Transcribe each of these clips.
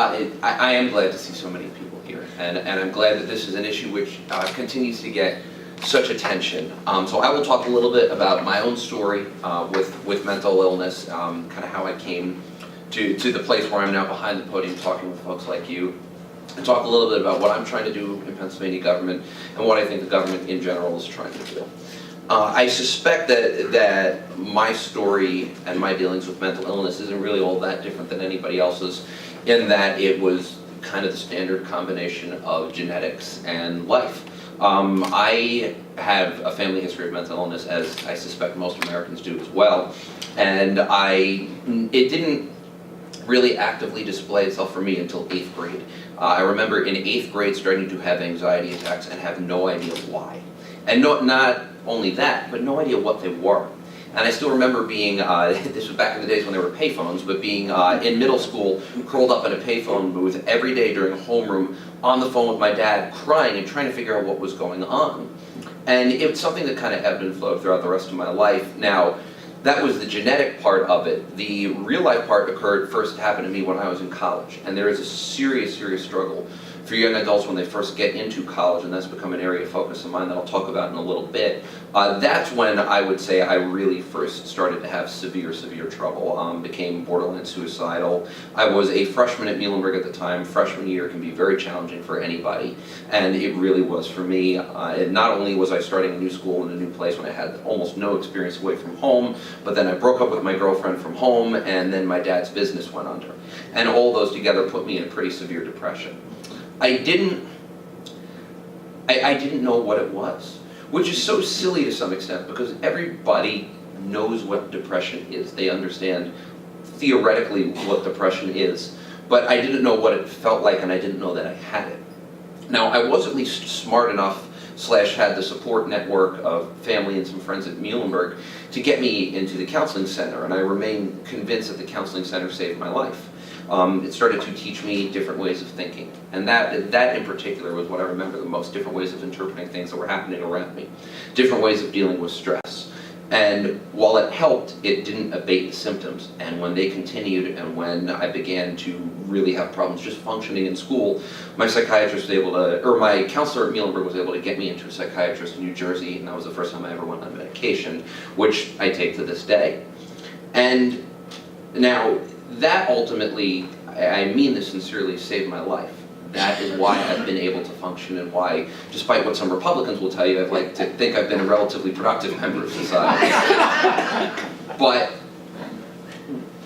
I am glad to see so many people here, and I'm glad that this is an issue which continues to get such attention. So I will talk a little bit about my own story with mental illness, kind of how I came to the place where I'm now behind the podium talking with folks like you, and talk a little bit about what I'm trying to do in Pennsylvania government and what I think the government in general is trying to do. I suspect that my story and my dealings with mental illness isn't really all that different than anybody else's, in that it was kind of the standard combination of genetics and life. I have a family history of mental illness, as I suspect most Americans do as well, and it didn't really actively display itself for me until 8th grade. I remember in 8th grade starting to have anxiety attacks and have no idea why. And not only that, but no idea what they were. And I still remember being, this was back in the days when there were payphones, but being in middle school, curled up in a payphone booth every day during homeroom, on the phone with my dad, crying and trying to figure out what was going on. And it was something that kind of ebbed and flowed throughout the rest of my life. Now, that was the genetic part of it. The real life part first happened to me when I was in college. And there is a serious, serious struggle for young adults when they first get into college, and that's become an area of focus of mine that I'll talk about in a little bit. That's when I would say I really first started to have severe, severe trouble. Became borderline suicidal. I was a freshman at Muhlenberg at the time. Freshman year can be very challenging for anybody, and it really was for me. Not only was I starting a new school in a new place when I had almost no experience away from home, but then I broke up with my girlfriend from home, and then my dad's business went under. And all those together put me in a pretty severe depression. I didn't know what it was, which is so silly to some extent, because everybody knows what depression is. They understand theoretically what depression is, but I didn't know what it felt like, and I didn't know that I had it. Now, I was at least smart enough / had the support network of family and some friends at Muhlenberg to get me into the counseling center, and I remain convinced that the counseling center saved my life. It started to teach me different ways of thinking, and that in particular was what I remember the most, different ways of interpreting things that were happening around me, different ways of dealing with stress. And while it helped, it didn't abate the symptoms, and when they continued and when I began to really have problems just functioning in school, my psychiatrist was able to, or my counselor at Muhlenberg was able to get me into a psychiatrist in New Jersey, and that was the first time I ever went on medication, which I take to this day. And now, that ultimately, I mean this sincerely, saved my life. That is why I've been able to function, and why, despite what some Republicans will tell you, I'd like to think I've been a relatively productive member of society. But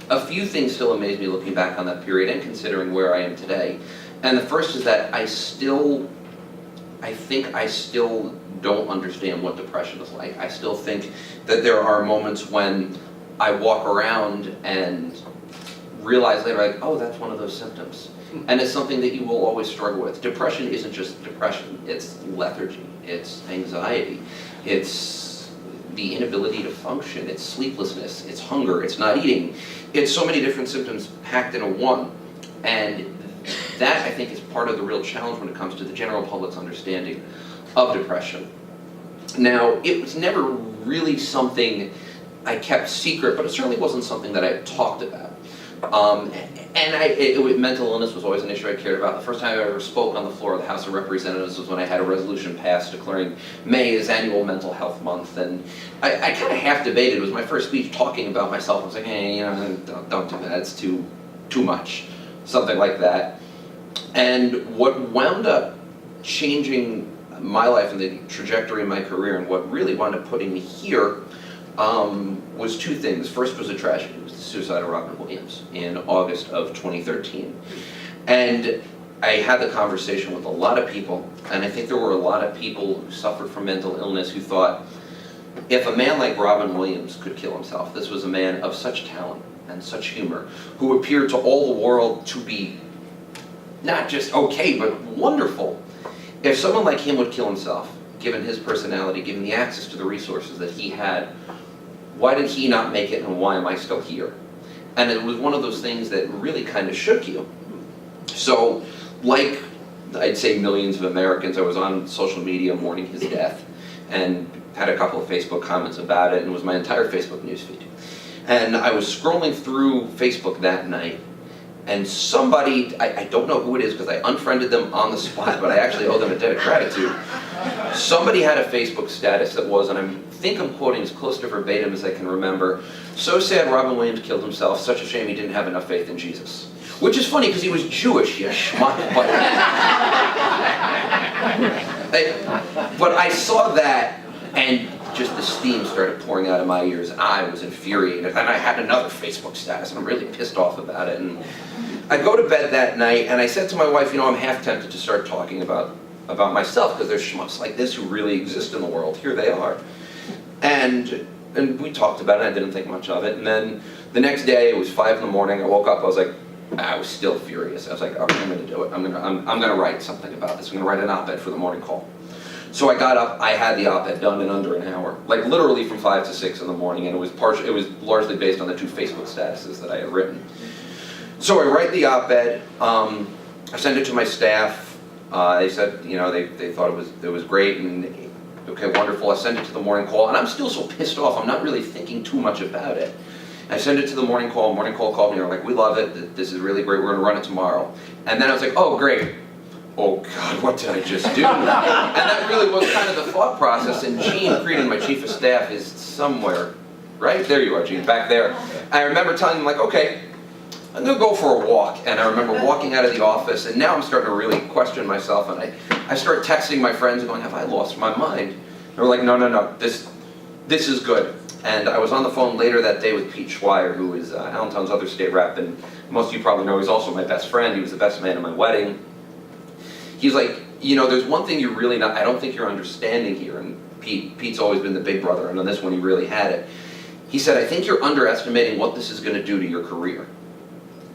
a few things still amaze me looking back on that period and considering where I am today. And the first is that I think I still don't understand what depression is like. I still think that there are moments when I walk around and realize later, like, oh, that's one of those symptoms. And it's something that you will always struggle with. Depression isn't just depression, it's lethargy, it's anxiety, it's the inability to function, it's sleeplessness, it's hunger, it's not eating. It's so many different symptoms packed into one. And that, I think, is part of the real challenge when it comes to the general public's understanding of depression. Now, it was never really something I kept secret, but it certainly wasn't something that I talked about. Mental illness was always an issue I cared about. The first time I ever spoke on the floor of the House of Representatives was when I had a resolution passed declaring May as annual mental health month, and I kind of half debated. It was my first speech talking about myself. I was like, hey, don't do that, it's too much, something like that. And what wound up changing my life and the trajectory of my career, and what really wound up putting me here, was two things. First was a tragedy. It was the suicide of Robin Williams in August of 2013. And I had the conversation with a lot of people, and I think there were a lot of people who suffered from mental illness who thought, if a man like Robin Williams could kill himself, this was a man of such talent and such humor, who appeared to all the world to be not just okay, but wonderful. If someone like him would kill himself, given his personality, given the access to the resources that he had, why did he not make it, and why am I still here? And it was one of those things that really kind of shook you. So, like I'd say millions of Americans, I was on social media mourning his death, and had a couple of Facebook comments about it, and it was my entire Facebook newsfeed. And I was scrolling through Facebook that night, And somebody, I don't know who it is because I unfriended them on the spot, but I actually owe them a debt of gratitude. Somebody had a Facebook status that was, and I think I'm quoting as close to verbatim as I can remember, "So sad Robin Williams killed himself, such a shame he didn't have enough faith in Jesus." Which is funny because he was Jewish, you schmuck. But I saw that, and just the steam started pouring out of my ears. I was infuriated, and I had another Facebook status, and I'm really pissed off about it. And I go to bed that night, and I said to my wife, you know, I'm half tempted to start talking about myself, because there's schmucks like this who really exist in the world. Here they are. And we talked about it, I didn't think much of it. And then the next day, it was 5 in the morning, I woke up, I was still furious. I was like, okay, I'm gonna do it. I'm gonna write something about this. I'm gonna write an op-ed for the morning call. So I got up, I had the op-ed done in under an hour, like literally from 5 to 6 in the morning, and it was largely based on the 2 Facebook statuses that I had written. So I write the op-ed, I send it to my staff. They said, you know, they thought it was great, and okay, wonderful. I send it to the morning call, and I'm still so pissed off. I'm not really thinking too much about it. I send it to the morning call. Morning call called me. They're like, "We love it. This is really great. We're going to run it tomorrow." And then I was like, "Oh, great. Oh God, what did I just do?" And that really was kind of the thought process. And Gene Creedon, my chief of staff, is somewhere, right? There you are, Gene, back there. I remember telling him, like, okay, I'm going to go for a walk. And I remember walking out of the office, and now I'm starting to really question myself. And I start texting my friends and going, have I lost my mind? And they're like, no, this is good. And I was on the phone later that day with Pete Schweier, who is Allentown's other state rep, and most of you probably know he's also my best friend. He was the best man at my wedding. He's like, you know, there's one thing you're really not, I don't think you're understanding here. And Pete's always been the big brother, and on this one he really had it. He said, I think you're underestimating what this is going to do to your career.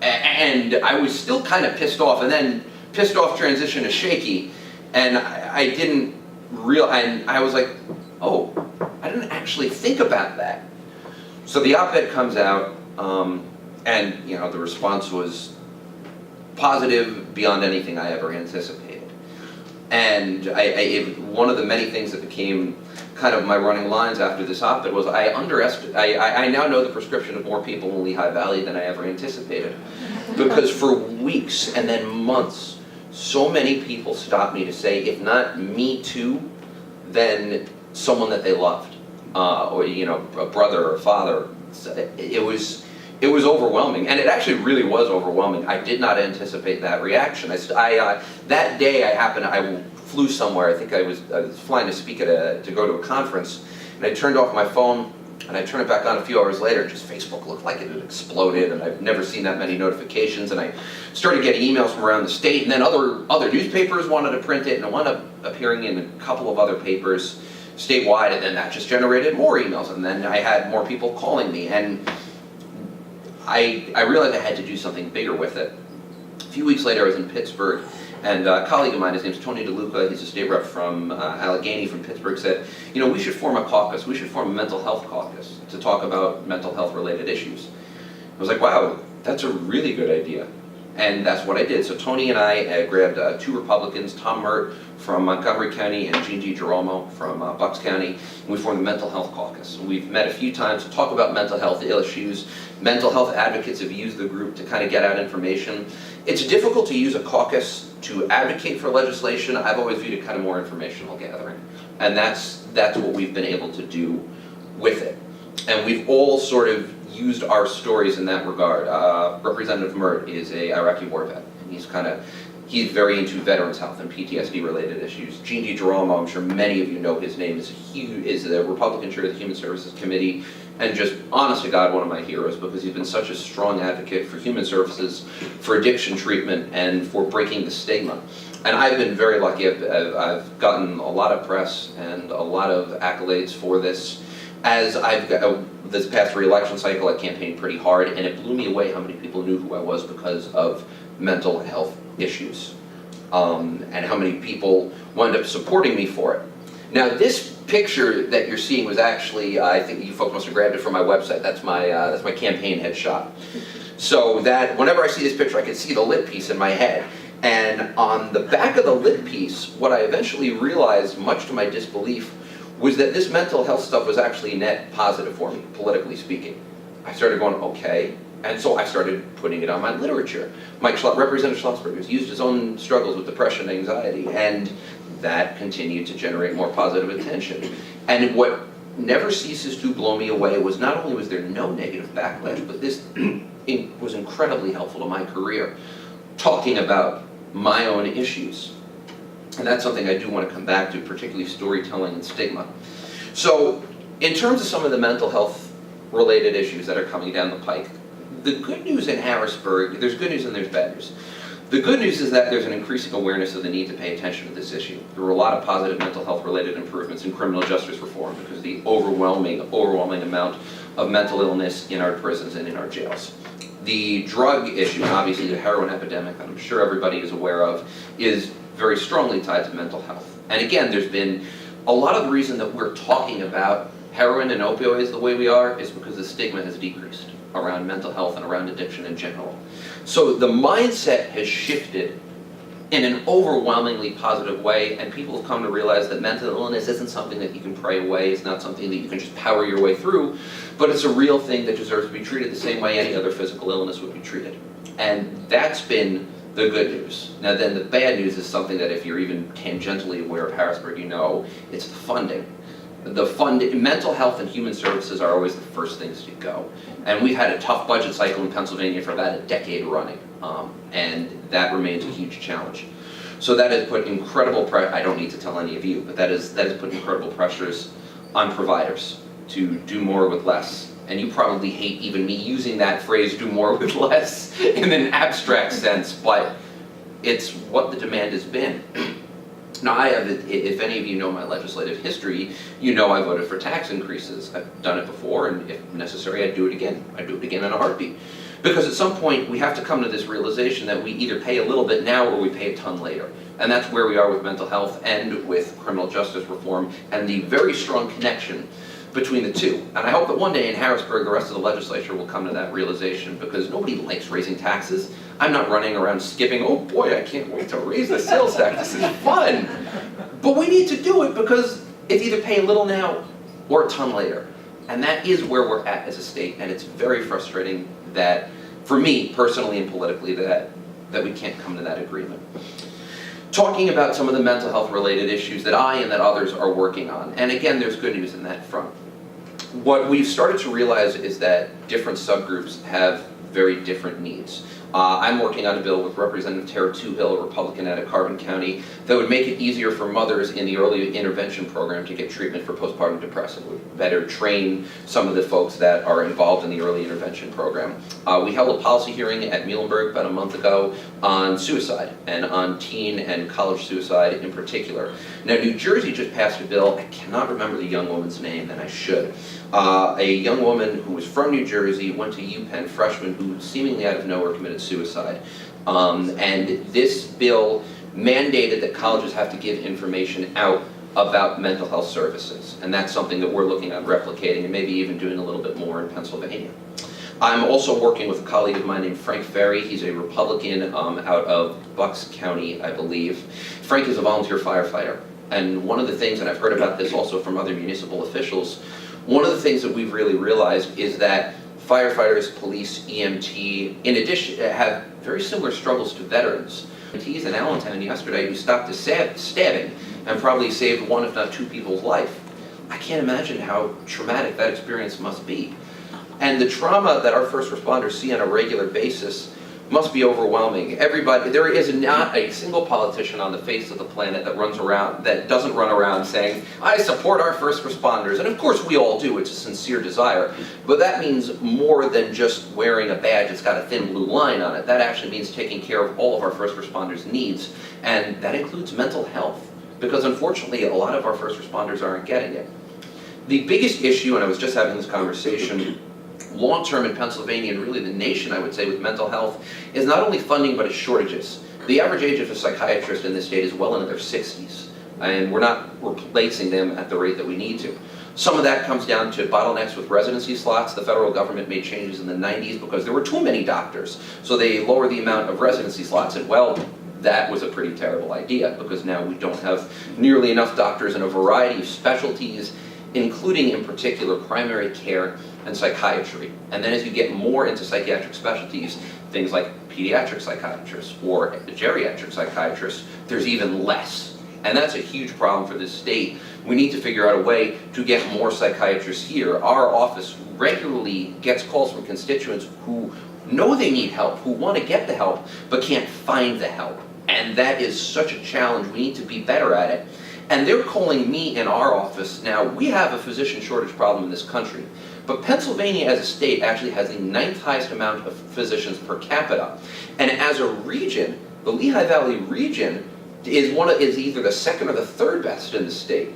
And I was still kind of pissed off, and then pissed off transition to shaky, and I didn't and I was like, oh, I didn't actually think about that. So the op-ed comes out, and you know, the response was positive beyond anything I ever anticipated. And one of the many things that became kind of my running lines after this op-ed was I now know the prescription of more people in Lehigh Valley than I ever anticipated. Because for weeks and then months, so many people stopped me to say, if not me too, then someone that they loved, or you know, a brother or a father. It was overwhelming, and it actually really was overwhelming. I did not anticipate that reaction. That day I flew somewhere. I think I was flying to speak to go to a conference, and I turned off my phone, and I turned it back on a few hours later, and just Facebook looked like it had exploded, and I've never seen that many notifications, and I started getting emails from around the state, and then other newspapers wanted to print it, and it wound up appearing in a couple of other papers statewide, and then that just generated more emails, and then I had more people calling me, and I realized I had to do something bigger with it. A few weeks later, I was in Pittsburgh, and a colleague of mine, his name's Tony DeLuca, he's a state rep from Allegheny from Pittsburgh, said, you know, we should form a caucus, we should form a mental health caucus to talk about mental health related issues. I was like, wow, that's a really good idea. And that's what I did. So Tony and I grabbed 2 Republicans, Tom Mert from Montgomery County and Gene DiGiromo from Bucks County, and we formed the Mental Health Caucus. We've met a few times to talk about mental health issues. Mental health advocates have used the group to kind of get out information. It's difficult to use a caucus to advocate for legislation. I've always viewed it kind of more informational gathering. And that's what we've been able to do with it. And we've all sort of used our stories in that regard. Representative Mert is a Iraqi war vet, and he's very into veterans' health and PTSD-related issues. Gene DiGiromo, I'm sure many of you know his name, is the Republican chair of the Human Services Committee, and just, honest to God, one of my heroes, because he's been such a strong advocate for human services, for addiction treatment, and for breaking the stigma. And I've been very lucky. I've gotten a lot of press and a lot of accolades for this. As this past re-election cycle, I campaigned pretty hard, and it blew me away how many people knew who I was because of mental health issues, and how many people wound up supporting me for it. Now, this picture that you're seeing was actually, I think you folks must have grabbed it from my website. That's my campaign headshot. So that whenever I see this picture, I can see the lit piece in my head. And on the back of the lit piece, what I eventually realized, much to my disbelief, was that this mental health stuff was actually net positive for me, politically speaking. I started going, okay, And so I started putting it on my literature. Representative Schlossberg has used his own struggles with depression and anxiety, and that continued to generate more positive attention. And what never ceases to blow me away was not only was there no negative backlash, but this was incredibly helpful to my career, talking about my own issues. And that's something I do want to come back to, particularly storytelling and stigma. So in terms of some of the mental health related issues that are coming down the pike, the good news in Harrisburg, there's good news and there's bad news. The good news is that there's an increasing awareness of the need to pay attention to this issue. There were a lot of positive mental health related improvements in criminal justice reform because of the overwhelming amount of mental illness in our prisons and in our jails. The drug issue, and obviously the heroin epidemic that I'm sure everybody is aware of, is very strongly tied to mental health. And again, there's been a lot of the reason that we're talking about heroin and opioids the way we are is because the stigma has decreased around mental health and around addiction in general. So the mindset has shifted in an overwhelmingly positive way, and people have come to realize that mental illness isn't something that you can pray away, it's not something that you can just power your way through, but it's a real thing that deserves to be treated the same way any other physical illness would be treated. And that's been the good news. Now then the bad news is something that if you're even tangentially aware of Harrisburg, you know, it's the funding. Mental health and human services are always the first things to go. And we've had a tough budget cycle in Pennsylvania for about a decade running, and that remains a huge challenge. So that has put incredible pressure, I don't need to tell any of you, but that has put incredible pressures on providers to do more with less. And you probably hate even me using that phrase, do more with less, in an abstract sense, but it's what the demand has been. Now if any of you know my legislative history, you know I voted for tax increases. I've done it before, and if necessary, I'd do it again. I'd do it again in a heartbeat. Because at some point, we have to come to this realization that we either pay a little bit now or we pay a ton later. And that's where we are with mental health and with criminal justice reform, and the very strong connection between the two. And I hope that one day in Harrisburg, the rest of the legislature will come to that realization, because nobody likes raising taxes. I'm not running around skipping, oh boy, I can't wait to raise the sales tax, this is fun. But we need to do it because it's either pay a little now or a ton later. And that is where we're at as a state, and it's very frustrating that, for me personally and politically, that we can't come to that agreement. Talking about some of the mental health related issues that I and that others are working on, and again, there's good news in that front. What we've started to realize is that different subgroups have very different needs. I'm working on a bill with Representative Tara Toohill, a Republican out of Carbon County, that would make it easier for mothers in the early intervention program to get treatment for postpartum depression. It would better train some of the folks that are involved in the early intervention program. We held a policy hearing at Muhlenberg about a month ago on suicide, and on teen and college suicide in particular. Now, New Jersey just passed a bill, I cannot remember the young woman's name, and I should. A young woman who was from New Jersey, went to UPenn, freshman, who seemingly out of nowhere committed suicide. And this bill mandated that colleges have to give information out about mental health services. And that's something that we're looking at replicating, and maybe even doing a little bit more in Pennsylvania. I'm also working with a colleague of mine named Frank Ferry. He's a Republican out of Bucks County, I believe. Frank is a volunteer firefighter. And one of the things, and I've heard about this also from other municipal officials, one of the things that we've really realized is that firefighters, police, EMT, in addition, have very similar struggles to veterans. EMTs in Allentown yesterday who stopped a stabbing and probably saved one, if not two people's life. I can't imagine how traumatic that experience must be. And the trauma that our first responders see on a regular basis must be overwhelming. There is not a single politician on the face of the planet that doesn't run around saying, I support our first responders. And of course we all do, it's a sincere desire. But that means more than just wearing a badge that's got a thin blue line on it. That actually means taking care of all of our first responders' needs. And that includes mental health. Because unfortunately, a lot of our first responders aren't getting it. The biggest issue, and I was just having this conversation, long-term in Pennsylvania, and really the nation, I would say, with mental health, is not only funding, but its shortages. The average age of a psychiatrist in this state is well into their 60s, and we're not replacing them at the rate that we need to. Some of that comes down to bottlenecks with residency slots. The federal government made changes in the 90s because there were too many doctors, so they lowered the amount of residency slots, and well, that was a pretty terrible idea, because now we don't have nearly enough doctors in a variety of specialties, including in particular primary care and psychiatry. And then as you get more into psychiatric specialties, things like pediatric psychiatrists or geriatric psychiatrists, there's even less. And that's a huge problem for this state. We need to figure out a way to get more psychiatrists here. Our office regularly gets calls from constituents who know they need help, who want to get the help, but can't find the help. And that is such a challenge. We need to be better at it. And they're calling me in our office. Now, we have a physician shortage problem in this country, but Pennsylvania as a state actually has the 9th highest amount of physicians per capita. And as a region, the Lehigh Valley region is either the 2nd or the 3rd best in the state.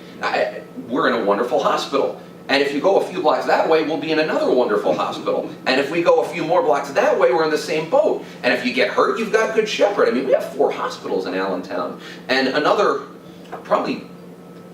We're in a wonderful hospital. And if you go a few blocks that way, we'll be in another wonderful hospital. And if we go a few more blocks that way, we're in the same boat. And if you get hurt, you've got Good Shepherd. I mean, we have 4 hospitals in Allentown. And another probably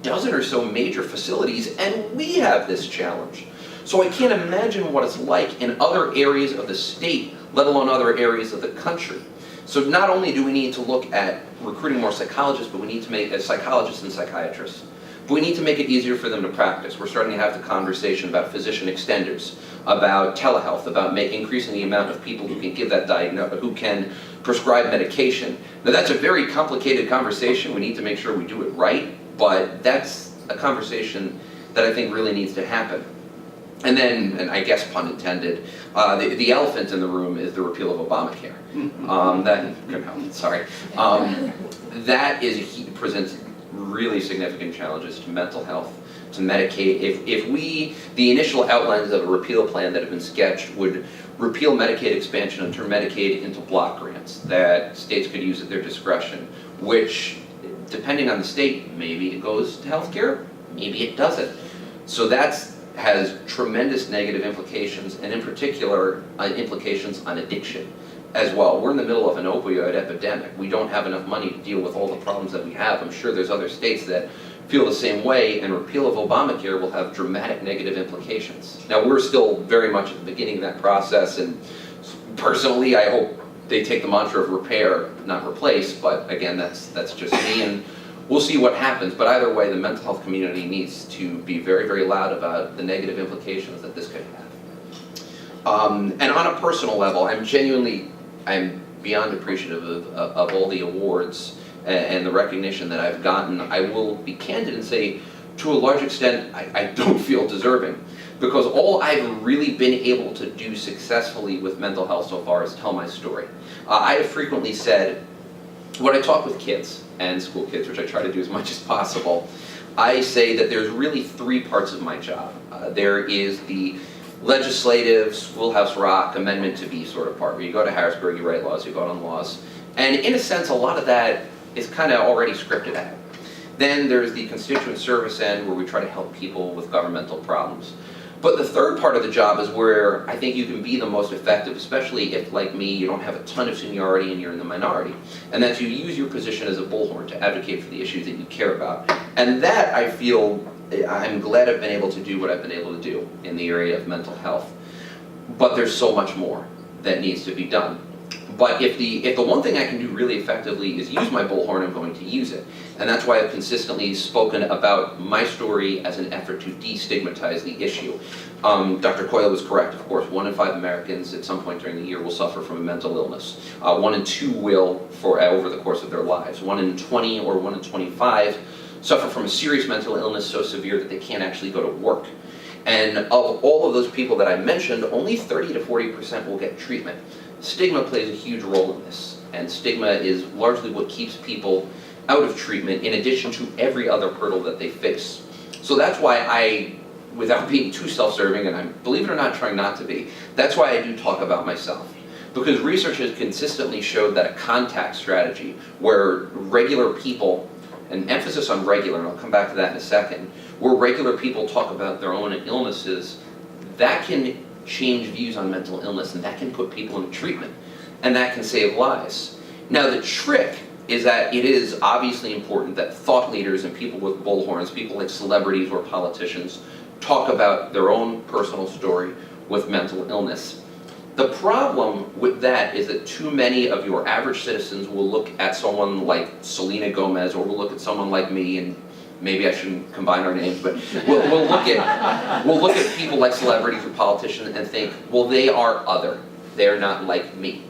dozen or so major facilities, and we have this challenge. So I can't imagine what it's like in other areas of the state, let alone other areas of the country. So not only do we need to look at recruiting more psychologists, but we need to make psychologists and psychiatrists. But we need to make it easier for them to practice. We're starting to have the conversation about physician extenders, about telehealth, about increasing the amount of people who can give that diagnosis, who can prescribe medication. Now that's a very complicated conversation. We need to make sure we do it right, but that's a conversation that I think really needs to happen. And then, and I guess pun intended, the elephant in the room is the repeal of Obamacare. That presents really significant challenges to mental health, to Medicaid. If the initial outlines of a repeal plan that have been sketched would repeal Medicaid expansion and turn Medicaid into block grants that states could use at their discretion, which, depending on the state, maybe it goes to healthcare, maybe it doesn't. So that has tremendous negative implications, and in particular, implications on addiction as well. We're in the middle of an opioid epidemic. We don't have enough money to deal with all the problems that we have. I'm sure there's other states that feel the same way, and repeal of Obamacare will have dramatic negative implications. Now, we're still very much at the beginning of that process, and personally, I hope they take the mantra of repair, not replace, but again, that's just me, and we'll see what happens. But either way, the mental health community needs to be very, very loud about the negative implications that this could have. And on a personal level, I'm beyond appreciative of all the awards and the recognition that I've gotten. I will be candid and say, to a large extent, I don't feel deserving, because all I've really been able to do successfully with mental health so far is tell my story. I have frequently said, when I talk with kids and school kids, which I try to do as much as possible, I say that there's really 3 parts of my job. There is the legislative, schoolhouse rock, amendment to be sort of part, where you go to Harrisburg, you write laws, you vote on laws. And in a sense, a lot of that is kind of already scripted out. Then there's the constituent service end, where we try to help people with governmental problems. But the 3rd part of the job is where I think you can be the most effective, especially if, like me, you don't have a ton of seniority and you're in the minority. And that's you use your position as a bullhorn to advocate for the issues that you care about. And that, I feel, I'm glad I've been able to do what I've been able to do in the area of mental health. But there's so much more that needs to be done. But if the one thing I can do really effectively is use my bullhorn, I'm going to use it. And that's why I've consistently spoken about my story as an effort to destigmatize the issue. Dr. Coyle was correct, of course. 1 in 5 Americans at some point during the year will suffer from a mental illness. 1 in 2 will over the course of their lives. 1 in 20 or 1 in 25 suffer from a serious mental illness so severe that they can't actually go to work. And of all of those people that I mentioned, only 30 to 40% will get treatment. Stigma plays a huge role in this, and stigma is largely what keeps people out of treatment, in addition to every other hurdle that they face. So that's why I, without being too self-serving, and I'm, believe it or not, trying not to be, that's why I do talk about myself. Because research has consistently showed that a contact strategy, where regular people, and emphasis on regular, and I'll come back to that in a second, where regular people talk about their own illnesses, that can change views on mental illness, and that can put people in treatment, and that can save lives. Now, the trick is that it is obviously important that thought leaders and people with bullhorns, people like celebrities or politicians, talk about their own personal story with mental illness. The problem with that is that too many of your average citizens will look at someone like Selena Gomez, or will look at someone like me, and maybe I shouldn't combine our names, but we'll look at people like celebrities or politicians and think, well, they are other. They're not like me.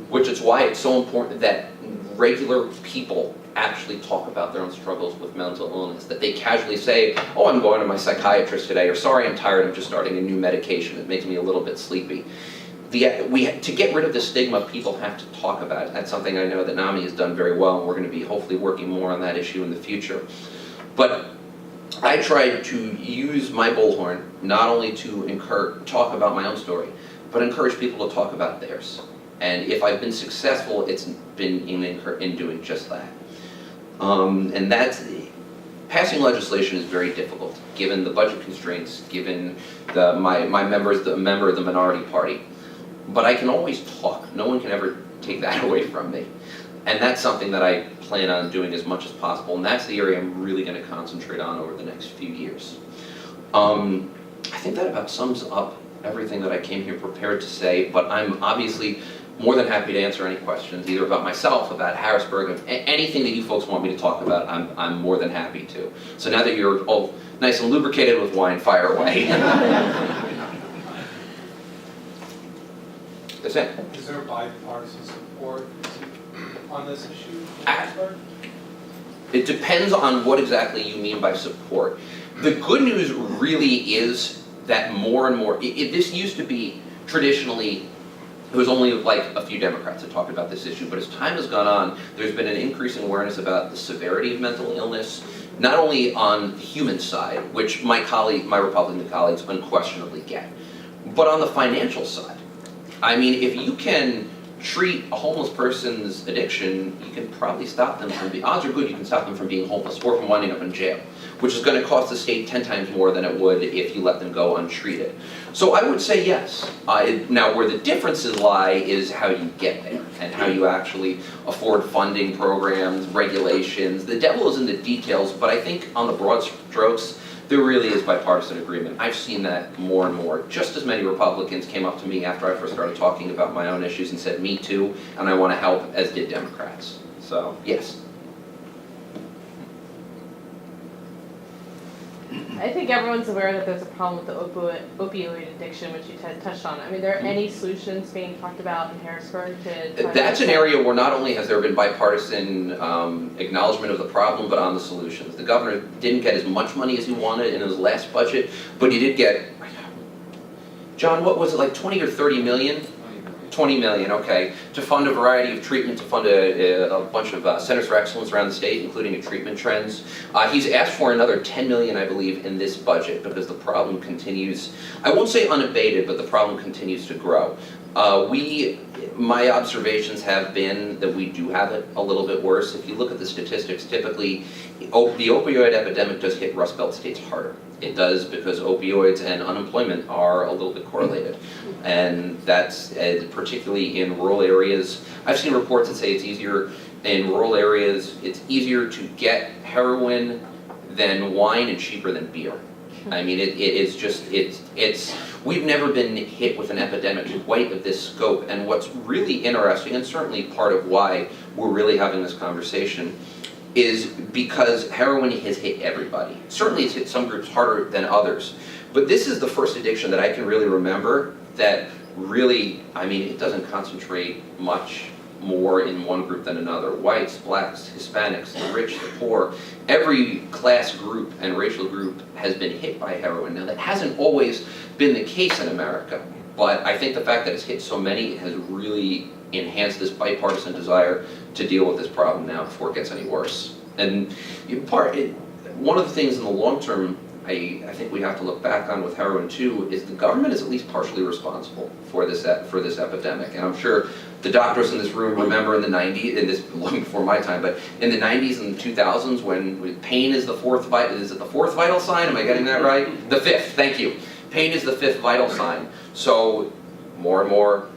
Which is why it's so important that regular people actually talk about their own struggles with mental illness, that they casually say, oh, I'm going to my psychiatrist today, or sorry, I'm tired, I'm just starting a new medication, it makes me a little bit sleepy. To get rid of the stigma, people have to talk about it. That's something I know that NAMI has done very well, and we're going to be hopefully working more on that issue in the future. But I tried to use my bullhorn not only to talk about my own story, but encourage people to talk about theirs. And if I've been successful, it's been in doing just that. And passing legislation is very difficult, given the budget constraints, given my member is a member of the minority party. But I can always talk. No one can ever take that away from me. And that's something that I plan on doing as much as possible, and that's the area I'm really going to concentrate on over the next few years. I think that about sums up everything that I came here prepared to say, but I'm obviously more than happy to answer any questions, either about myself, about Harrisburg, anything that you folks want me to talk about, I'm more than happy to. So now that you're all nice and lubricated with wine, fire away. That's it. Is there bipartisan support on this issue in Harrisburg? It depends on what exactly you mean by support. The good news really is that more and more, this used to be traditionally, it was only like a few Democrats that talked about this issue, but as time has gone on, there's been an increasing awareness about the severity of mental illness, not only on the human side, which my Republican colleagues unquestionably get, but on the financial side. I mean, if you can treat a homeless person's addiction, you can probably stop them from being, odds are good you can stop them from being homeless or from winding up in jail, which is going to cost the state 10 times more than it would if you let them go untreated. So I would say yes. Now where the differences lie is how you get there and how you actually afford funding programs, regulations. The devil is in the details, but I think on the broad strokes, there really is bipartisan agreement. I've seen that more and more. Just as many Republicans came up to me after I first started talking about my own issues and said, me too, and I want to help, as did Democrats. So, yes. I think everyone's aware that there's a problem with the opioid addiction, which you touched on. I mean, there are any solutions being talked about in Harrisburg to... That's an area where not only has there been bipartisan acknowledgement of the problem, but on the solutions. The governor didn't get as much money as he wanted in his last budget, but he did get, John, what was it, like 20 or 30 million? 20 million, okay, to fund a variety of treatment, to fund a bunch of centers for excellence around the state, including a treatment trends. He's asked for another 10 million, I believe, in this budget because the problem continues, I won't say unabated, but the problem continues to grow. My observations have been that we do have it a little bit worse. If you look at the statistics, typically the opioid epidemic does hit Rust Belt states harder. It does because opioids and unemployment are a little bit correlated. And that's particularly in rural areas. I've seen reports that say it's easier in rural areas, it's easier to get heroin than wine and cheaper than beer. I mean, we've never been hit with an epidemic quite of this scope, and what's really interesting, and certainly part of why we're really having this conversation, is because heroin has hit everybody. Certainly it's hit some groups harder than others, but this is the first addiction that I can really remember that really, I mean, it doesn't concentrate much more in one group than another. Whites, blacks, Hispanics, the rich, the poor, every class group and racial group has been hit by heroin. Now that hasn't always been the case in America, but I think the fact that it's hit so many has really enhanced this bipartisan desire to deal with this problem now before it gets any worse. And one of the things in the long term I think we have to look back on with heroin too is the government is at least partially responsible for this epidemic. And I'm sure the doctors in this room remember in the 90s, and this long before my time, but in the 90s and 2000s when pain is the fourth vital, is it the fourth vital sign? Am I getting that right? The fifth, thank you. Pain is the fifth vital sign. So more and more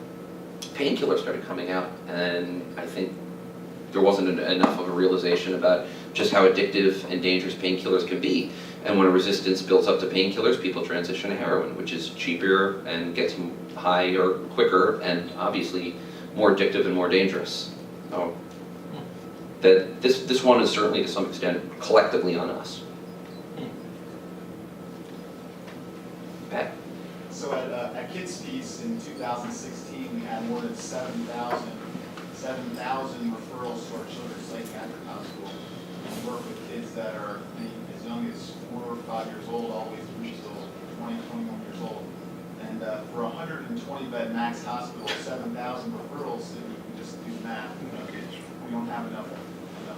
painkillers started coming out, and I think there wasn't enough of a realization about just how addictive and dangerous painkillers can be. And when a resistance builds up to painkillers, people transition to heroin, which is cheaper and gets them higher quicker and obviously more addictive and more dangerous. So this one is certainly to some extent collectively on us. 2016, we had more than 7,000 referrals to our children's psychiatric hospital. We work with kids that are as young as 4 or 5 years old, all the way through till 20, 21 years old. And for a 120-bed max hospital, 7,000 referrals, if you can just do math, we don't have enough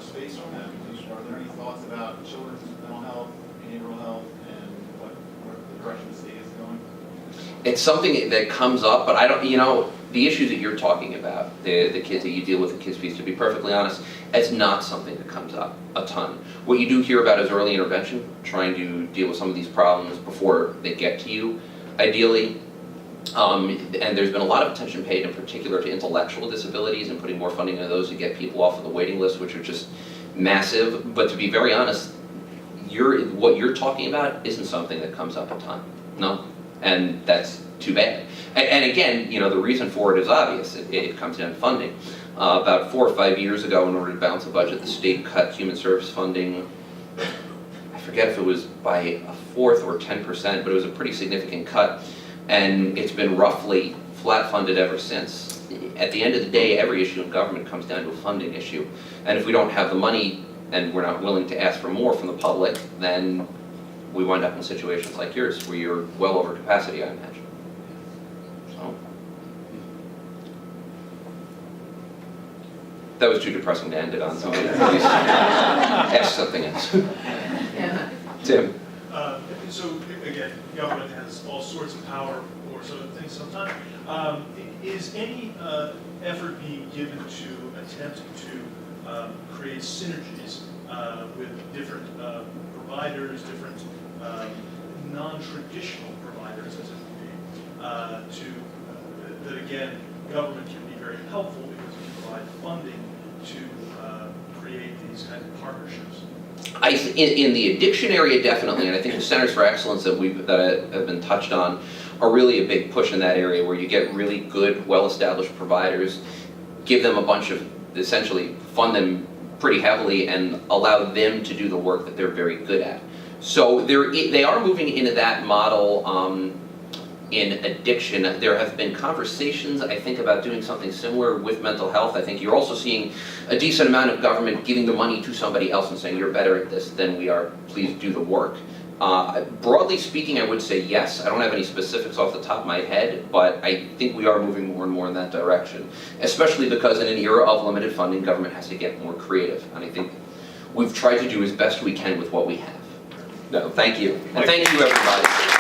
space for them. Are there any thoughts about children's mental health, behavioral health, and what the direction the state is going? It's something that comes up, but I don't, the issues that you're talking about, the kids that you deal with, the kids piece, to be perfectly honest, it's not something that comes up a ton. What you do hear about is early intervention, trying to deal with some of these problems before they get to you, ideally. And there's been a lot of attention paid in particular to intellectual disabilities and putting more funding into those to get people off of the waiting list, which are just massive. But to be very honest, what you're talking about isn't something that comes up a ton. No. And that's too bad. And again, the reason for it is obvious. It comes down to funding. About 4 or 5 years ago, in order to balance the budget, the state cut human service funding. I forget if it was by a fourth or 10%, but it was a pretty significant cut. And it's been roughly flat funded ever since. At the end of the day, every issue in government comes down to a funding issue. And if we don't have the money and we're not willing to ask for more from the public, then we wind up in situations like yours, where you're well over capacity, I imagine. So that was too depressing to end it on. Somebody please ask something else. Yeah. Tim. So again, government has all sorts of power or sort of things sometimes. Is any effort being given to attempt to create synergies with different providers, different non-traditional providers, as it would be, that again, government can be very helpful because you provide funding to create these kind of partnerships? In the addiction area, definitely, and I think the Centers for Excellence that have been touched on are really a big push in that area, where you get really good, well-established providers, give them a bunch of, essentially fund them pretty heavily and allow them to do the work that they're very good at. So they are moving into that model in addiction. There have been conversations, I think, about doing something similar with mental health. I think you're also seeing a decent amount of government giving the money to somebody else and saying, you're better at this than we are, please do the work. Broadly speaking, I would say yes. I don't have any specifics off the top of my head, but I think we are moving more and more in that direction, especially because in an era of limited funding, government has to get more creative. And I think we've tried to do as best we can with what we have. No, thank you. And thank you, everybody.